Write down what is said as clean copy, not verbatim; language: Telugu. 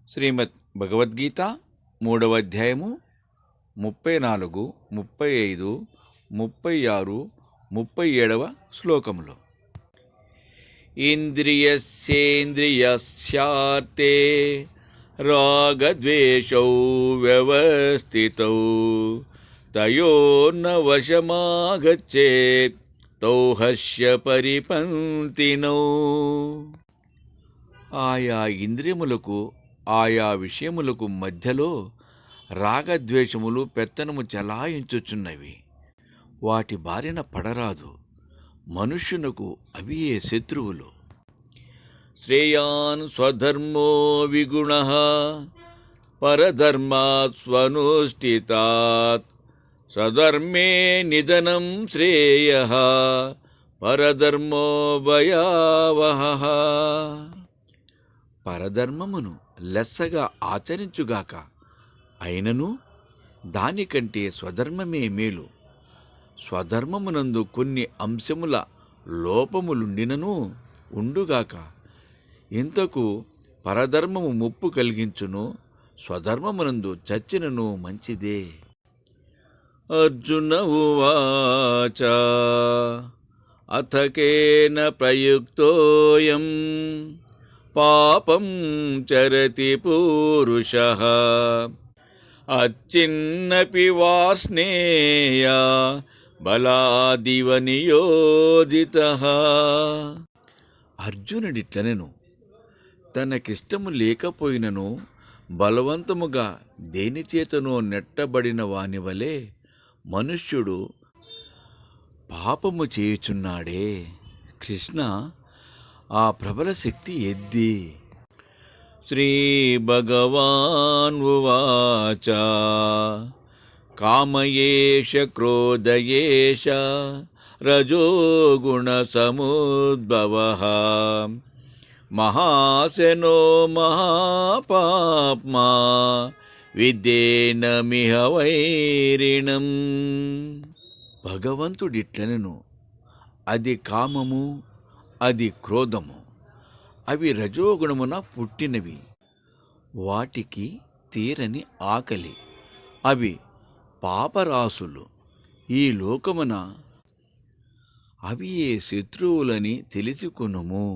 శ్రీమద్ భగవద్గీత 3వ అధ్యాయము 34, 35, 36, 37వ శ్లోకములు. ఇంద్రియస్యేంద్రియస్యార్తే రాగద్వేషౌ వ్యవస్థితౌ తయోర్న వశమాగచ్చేత్ తౌ హర్ష్య పరిపంతినౌ. ఆయా ఇంద్రియములకు ఆయా విషయములకు మధ్యలో రాగద్వేషములు పెత్తనము చలాయించుచున్నవి. వాటి బారిన పడరాదు. మనుష్యునకు అవియే శత్రువులు. శ్రేయాన్ స్వధర్మో విగుణః పరధర్మాత్ స్వనుష్ఠితాత్ స్వధర్మే నిధనం శ్రేయః పరధర్మో భయావహః. పరధర్మమును లెస్సగా ఆచరించుగాక, అయినను దానికంటే స్వధర్మమే మేలు. స్వధర్మమునందు కొన్ని అంశముల లోపములుండినను ఉండుగాక, ఇంతకు పరధర్మము ముప్పు కలిగించును. స్వధర్మమునందు చచ్చినను మంచిదే. అర్జున ఉవాచ అథ కేన ప్రయుక్తోయం పాపం చరతి పూరుషః అచ్చిన్నపి వార్ష్ణేయ బలాదివ నియోజితః. అర్జునుడిట్లనెను, తనకిష్టము లేకపోయినను బలవంతముగా దేనిచేతనో నెట్టబడిన వాని వలె మనుష్యుడు పాపము చేయుచున్నాడే. కృష్ణ, ఆ ప్రబల శక్తి ఎద్ది. శ్రీ భగవాన్ ఉవాచ కామయేష క్రోధయేష రజోగుణ సముద్భవః మహాశనో మహాపాప్మా విద్యేనమిహ వైరిణం. భగవంతుడిట్లనెను, అది కామము, అది క్రోధము, అవి రజోగుణమున పుట్టినవి. వాటికి తీరని ఆకలి. అవి పాపరాశులు. ఈ లోకమున అవి ఏ శత్రువులని తెలుసుకొనుము.